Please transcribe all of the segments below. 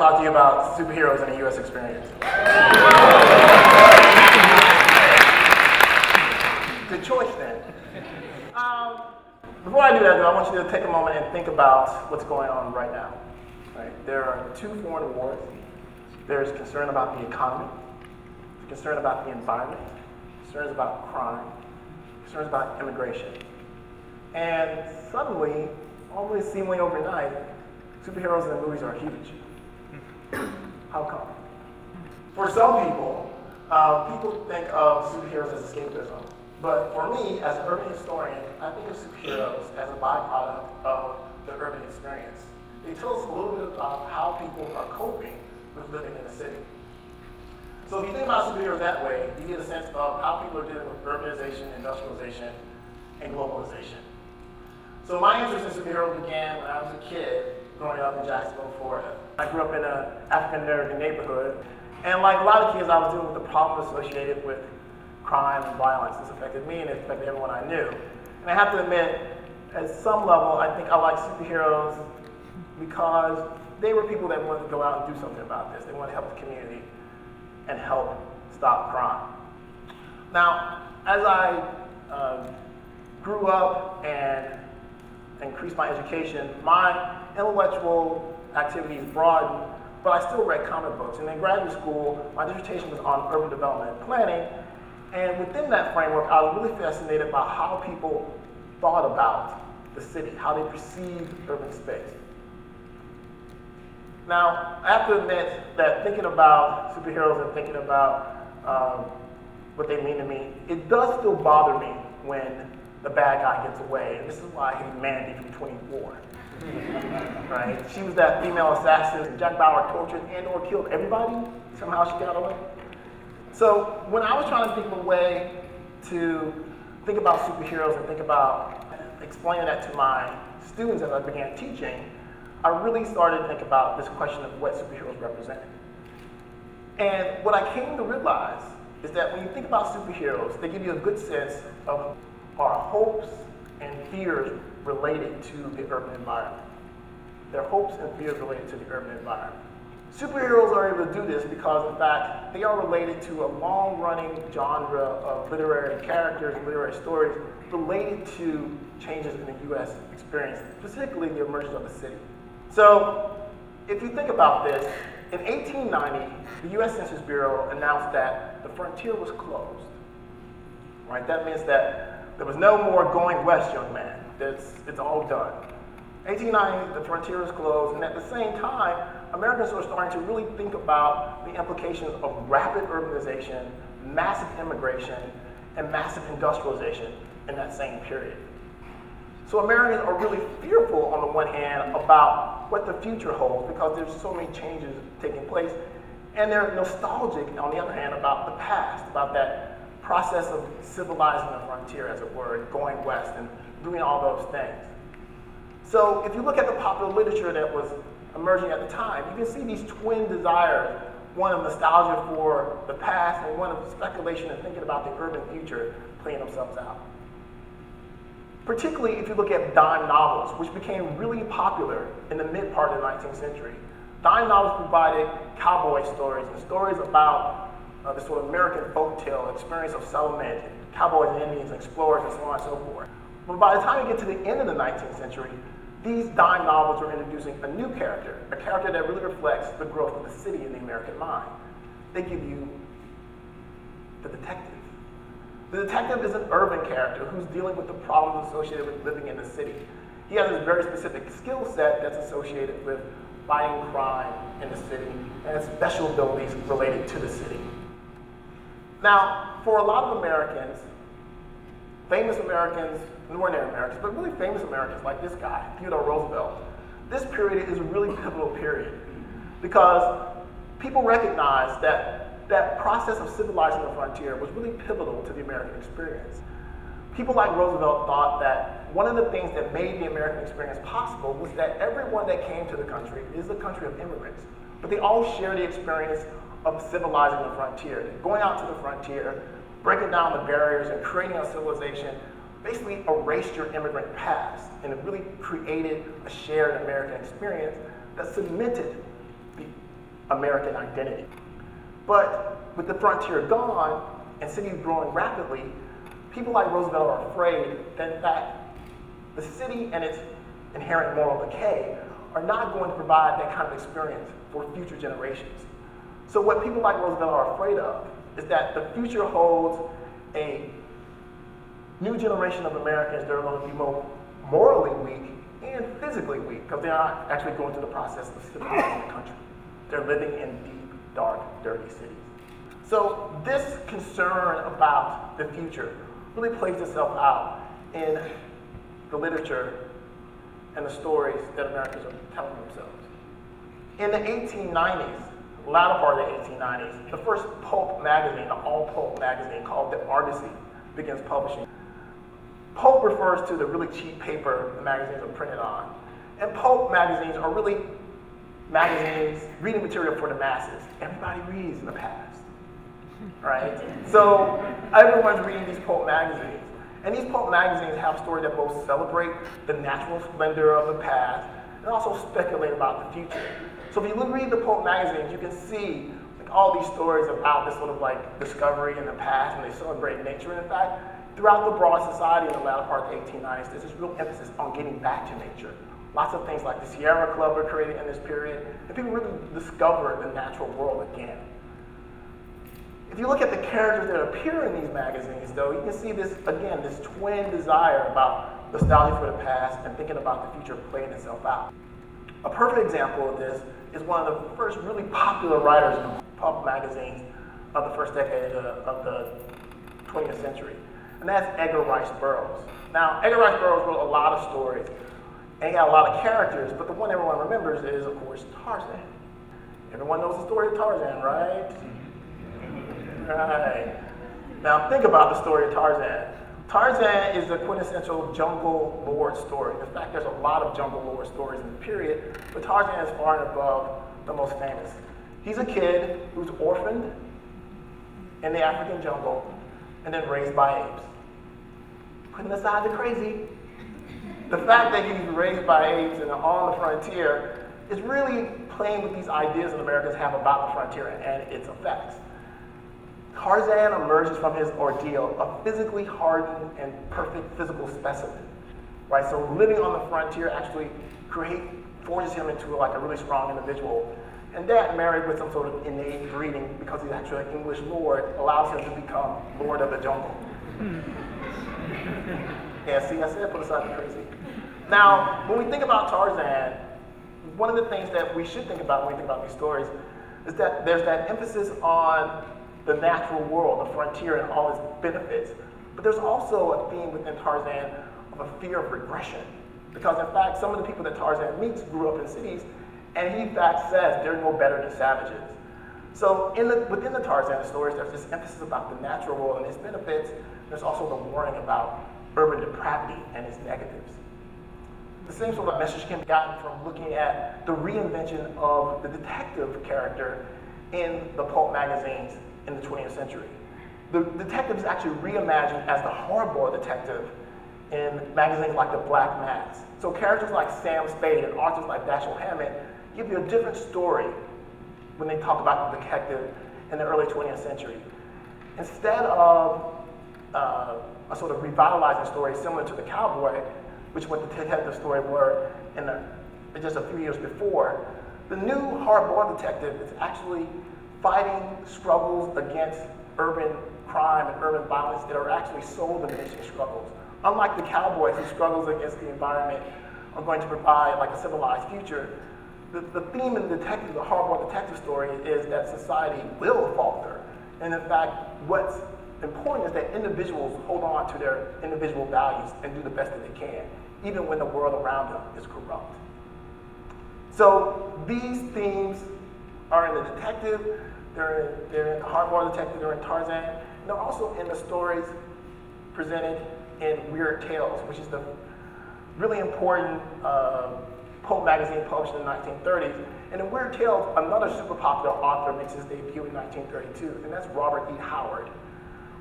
talk to you about superheroes in the U.S. experience. Good choice, then. Before I do that, though, I want you to take a moment and think about what's going on right now. Right? There are 2 foreign wars. There's concern about the economy, concern about the environment, concerns about crime, concerns about immigration. And suddenly, almost seemingly overnight, superheroes in the movies are huge. How come? For some people, people think of superheroes as escapism. But for me, as an urban historian, I think of superheroes as a byproduct of the urban experience. They tell us a little bit about how people are coping with living in a city. So if you think about superheroes that way, you get a sense of how people are dealing with urbanization, industrialization, and globalization. So my interest in superheroes began when I was a kid growing up in Jacksonville, Florida. I grew up in an African-American neighborhood, and like a lot of kids, I was dealing with the problems associated with crime and violence. This affected me and it affected everyone I knew. And I have to admit, at some level, I think I like superheroes because they were people that wanted to go out and do something about this. They wanted to help the community and help stop crime. Now, as I grew up and increased my education, my intellectual activities broadened, but I still read comic books. And in graduate school, my dissertation was on urban development and planning. And within that framework, I was really fascinated by how people thought about the city, how they perceived urban space. Now, I have to admit that thinking about superheroes and thinking about what they mean to me, it does still bother me when the bad guy gets away. And this is why I hate Mandy from 24. Right? She was that female assassin Jack Bauer tortured and or killed everybody. Somehow she got away. So when I was trying to think of a way to think about superheroes and think about explaining that to my students as I began teaching, I really started to think about this question of what superheroes represent. And what I came to realize is that when you think about superheroes, they give you a good sense of our hopes and fears related to the urban environment. Their hopes and fears related to the urban environment. Superheroes are able to do this because, in fact, they are related to a long-running genre of literary characters and literary stories related to changes in the U.S. experience, particularly the emergence of the city. So, if you think about this, in 1890, the U.S. Census Bureau announced that the frontier was closed. Right? That means that there was no more going west, young man. It's all done. 1890, the frontier was closed, and at the same time, Americans were starting to really think about the implications of rapid urbanization, massive immigration, and massive industrialization in that same period. So Americans are really fearful, on the one hand, about what the future holds because there's so many changes taking place, and they're nostalgic, on the other hand, about the past, about that process of civilizing the frontier, as it were, going west and doing all those things. So if you look at the popular literature that was emerging at the time, you can see these twin desires, one of nostalgia for the past and one of speculation and thinking about the urban future playing themselves out. Particularly if you look at dime novels, which became really popular in the mid part of the 19th century. Dime novels provided cowboy stories and stories about the sort of American folktale experience of settlement, cowboys and Indians, and explorers, and so on and so forth. But by the time you get to the end of the 19th century, these dime novels are introducing a new character, a character that really reflects the growth of the city in the American mind. They give you the detective. The detective is an urban character who's dealing with the problems associated with living in the city. He has a very specific skill set that's associated with fighting crime in the city and special abilities related to the city. Now, for a lot of Americans, famous Americans, ordinary Americans, but really famous Americans like this guy, Theodore Roosevelt, this period is a really pivotal period because people recognize that that process of civilizing the frontier was really pivotal to the American experience. People like Roosevelt thought that one of the things that made the American experience possible was that everyone that came to the country is a country of immigrants, but they all share the experience of civilizing the frontier, going out to the frontier, breaking down the barriers and creating a civilization, basically erased your immigrant past, and it really created a shared American experience that cemented the American identity. But with the frontier gone and cities growing rapidly, people like Roosevelt are afraid that in fact the city and its inherent moral decay are not going to provide that kind of experience for future generations. So what people like Roosevelt are afraid of is that the future holds a new generation of Americans that are going to be more morally weak and physically weak because they're not actually going through the process of civilizing the country. They're living in deep, dark, dirty cities. So this concern about the future really plays itself out in the literature and the stories that Americans are telling themselves. In the 1890s, the latter part of the 1890s, the first pulp magazine, an all-pulp magazine called The Argosy, begins publishing. Pulp refers to the really cheap paper the magazines are printed on. And pulp magazines are really magazines, reading material for the masses. Everybody reads in the past, right? So everyone's reading these pulp magazines. And these pulp magazines have stories that both celebrate the natural splendor of the past and also speculate about the future. So if you read the pulp magazines, you can see like all these stories about this sort of like discovery in the past, and they celebrate nature. And in fact, throughout the broad society in the latter part of the 1890s, there's this real emphasis on getting back to nature. Lots of things like the Sierra Club were created in this period, and people really discover the natural world again. If you look at the characters that appear in these magazines, though, you can see this, again, this twin desire about nostalgia for the past and thinking about the future playing itself out. A perfect example of this is one of the first really popular writers in pulp magazines of the first decade of the 20th century, and that's Edgar Rice Burroughs. Now, Edgar Rice Burroughs wrote a lot of stories, and he had a lot of characters, but the one everyone remembers is, of course, Tarzan. Everyone knows the story of Tarzan, right? Right. Now think about the story of Tarzan. Tarzan is the quintessential jungle lord story. In fact, there's a lot of jungle lord stories in the period, but Tarzan is far and above the most famous. He's a kid who's orphaned in the African jungle and then raised by apes. Putting aside the crazy, the fact that he's raised by apes and on the frontier is really playing with these ideas that Americans have about the frontier and its effects. Tarzan emerges from his ordeal a physically hardened and perfect physical specimen, right? So living on the frontier actually forges him into like a really strong individual. And that, married with some sort of innate breeding, because he's actually an English lord, allows him to become lord of the jungle. Yeah, see, I said put aside the crazy. Now, when we think about Tarzan, one of the things that we should think about when we think about these stories is that there's that emphasis on the natural world, the frontier, and all its benefits. But there's also a theme within Tarzan of a fear of regression. Because in fact, some of the people that Tarzan meets grew up in cities, and he in fact says they're no better than savages. So within the Tarzan stories, there's this emphasis about the natural world and its benefits. There's also the warning about urban depravity and its negatives. The same sort of message can be gotten from looking at the reinvention of the detective character in the pulp magazines in the 20th century. The detective is actually reimagined as the hardboiled detective in magazines like The Black Mass. So characters like Sam Spade and authors like Dashiell Hammett give you a different story when they talk about the detective in the early 20th century. Instead of a sort of revitalizing story similar to The Cowboy, which what the detective story were in just a few years before, the new hard-boiled detective is actually fighting struggles against urban crime and urban violence that are actually soul-diminishing struggles. Unlike the cowboys whose struggles against the environment are going to provide like a civilized future, the theme in the hard-boiled detective story is that society will falter. And in fact, what's important is that individuals hold on to their individual values and do the best that they can, even when the world around them is corrupt. So these themes are in the detective, they're in the hard-boiled detective, they're in Tarzan, and they're also in the stories presented in Weird Tales, which is the really important pulp magazine published in the 1930s. And in Weird Tales, another super popular author makes his debut in 1932, and that's Robert E. Howard.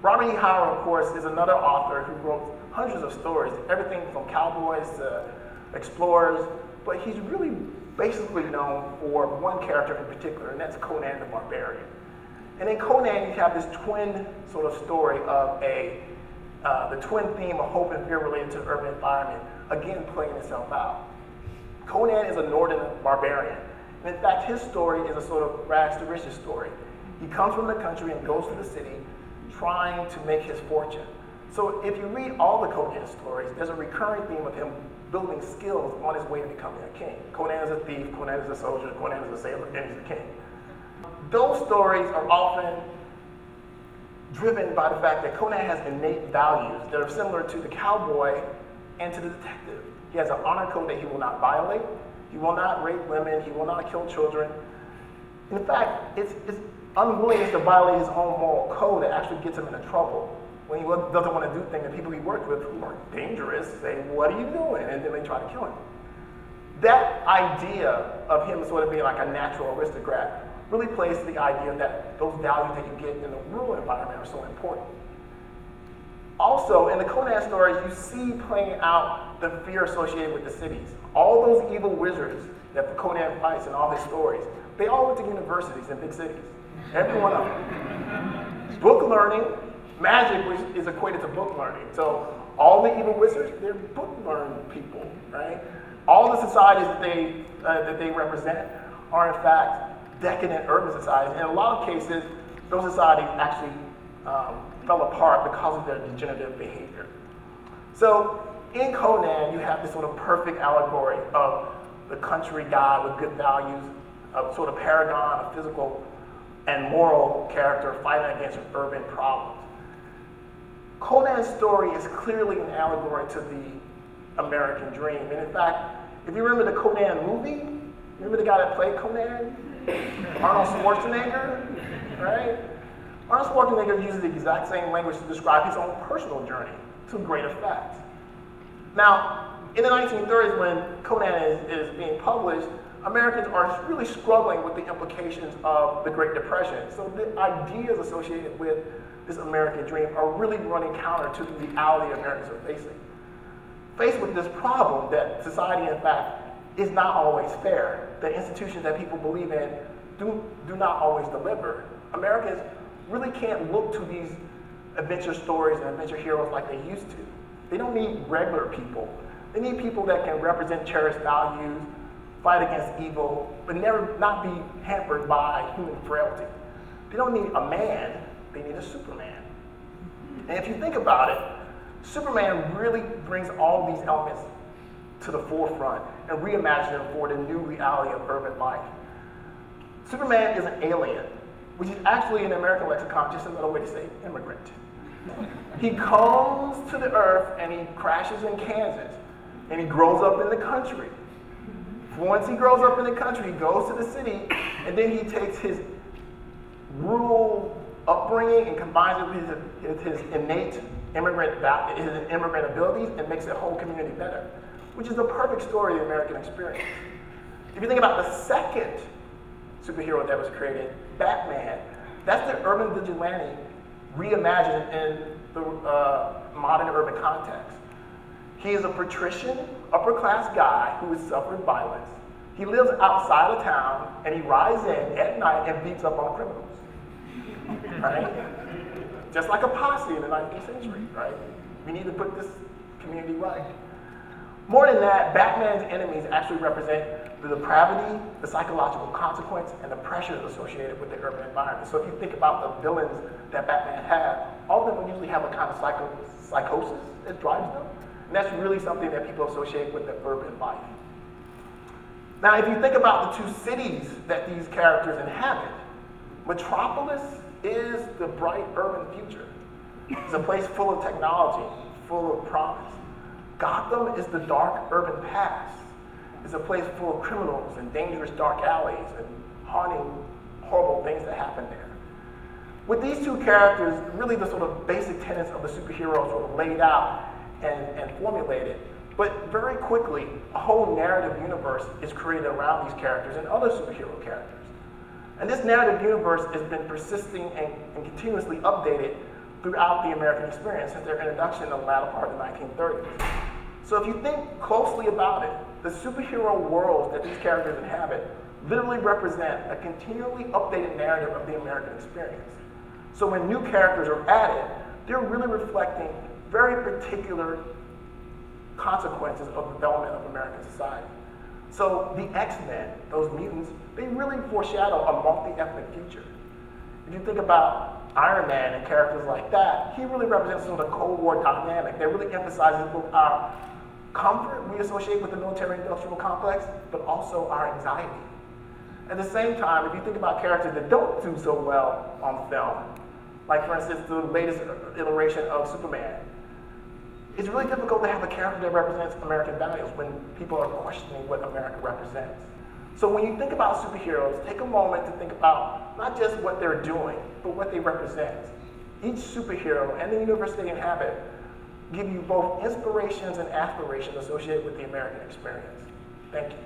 Robert E. Howard, of course, is another author who wrote hundreds of stories, everything from cowboys to explorers, but he's really basically known for one character in particular, and that's Conan the Barbarian. And in Conan, you have this twin sort of story of the twin theme of hope and fear related to the urban environment, again playing itself out. Conan is a northern barbarian. And in fact, his story is a sort of rags to riches story. He comes from the country and goes to the city trying to make his fortune. So if you read all the Conan stories, there's a recurring theme of him building skills on his way to becoming a king. Conan is a thief, Conan is a soldier, Conan is a sailor, and he's a king. Those stories are often driven by the fact that Conan has innate values that are similar to the cowboy and to the detective. He has an honor code that he will not violate, he will not rape women, he will not kill children. In fact, it's unwillingness to violate his own moral code that actually gets him into trouble. When he doesn't want to do things, the people he works with who are dangerous say, "What are you doing?" And then they try to kill him. That idea of him sort of being like a natural aristocrat really plays to the idea that those values that you get in the rural environment are so important. Also, in the Conan stories, you see playing out the fear associated with the cities. All those evil wizards that Conan fights in all his stories, they all went to universities in big cities. Every one of them. Book learning, magic is equated to book learning. So all the evil wizards, they're book learned people, right? All the societies that they represent are in fact decadent urban societies. In a lot of cases, those societies actually fell apart because of their degenerative behavior. So in Conan, you have this sort of perfect allegory of the country guy with good values, a sort of paragon of physical and moral character fighting against urban problems. Conan's story is clearly an allegory to the American dream. And in fact, if you remember the Conan movie, remember the guy that played Conan? Arnold Schwarzenegger, right? Arnold Schwarzenegger uses the exact same language to describe his own personal journey to great effect. Now, in the 1930s when Conan is being published, Americans are really struggling with the implications of the Great Depression. So the ideas associated with this American dream are really running counter to the reality Americans are facing. Faced with this problem that society, in fact, is not always fair, that institutions that people believe in do not always deliver. Americans really can't look to these adventure stories and adventure heroes like they used to. They don't need regular people. They need people that can represent cherished values, fight against evil, but not be hampered by human frailty. They don't need a man, they need a Superman. And if you think about it, Superman really brings all these elements to the forefront and reimagines them for the new reality of urban life. Superman is an alien, which is actually in the American lexicon just another way to say immigrant. He comes to the earth and he crashes in Kansas, and he grows up in the country. Once he grows up in the country, he goes to the city, and then he takes his rural upbringing and combines it with his innate immigrant abilities and makes the whole community better, which is the perfect story of the American experience. If you think about the second superhero that was created, Batman, that's the urban vigilante reimagined in the modern urban context. He is a patrician, upper-class guy who has suffered violence. He lives outside of town, and he rides in at night and beats up on criminals, right? Just like a posse in the 19th century, right? We need to put this community right. More than that, Batman's enemies actually represent the depravity, the psychological consequence, and the pressures associated with the urban environment. So if you think about the villains that Batman had, all of them would usually have a kind of psychosis that drives them. And that's really something that people associate with the urban life. Now, if you think about the two cities that these characters inhabit, Metropolis is the bright urban future. It's a place full of technology, full of promise. Gotham is the dark urban past. It's a place full of criminals and dangerous dark alleys and haunting, horrible things that happen there. With these two characters, really the sort of basic tenets of the superheroes were laid out and formulated, but very quickly, a whole narrative universe is created around these characters and other superhero characters. And this narrative universe has been persisting and continuously updated throughout the American experience since their introduction in the latter part of the 1930s. So if you think closely about it, the superhero worlds that these characters inhabit literally represent a continually updated narrative of the American experience. So when new characters are added, they're really reflecting very particular consequences of the development of American society. So the X-Men, those mutants, they really foreshadow a multi-ethnic future. If you think about Iron Man and characters like that, he really represents sort of the Cold War dynamic that really emphasizes both our comfort we associate with the military-industrial complex, but also our anxiety. At the same time, if you think about characters that don't do so well on film, like for instance, the latest iteration of Superman, it's really difficult to have a character that represents American values when people are questioning what America represents. So when you think about superheroes, take a moment to think about not just what they're doing, but what they represent. Each superhero and the universe they inhabit give you both inspirations and aspirations associated with the American experience. Thank you.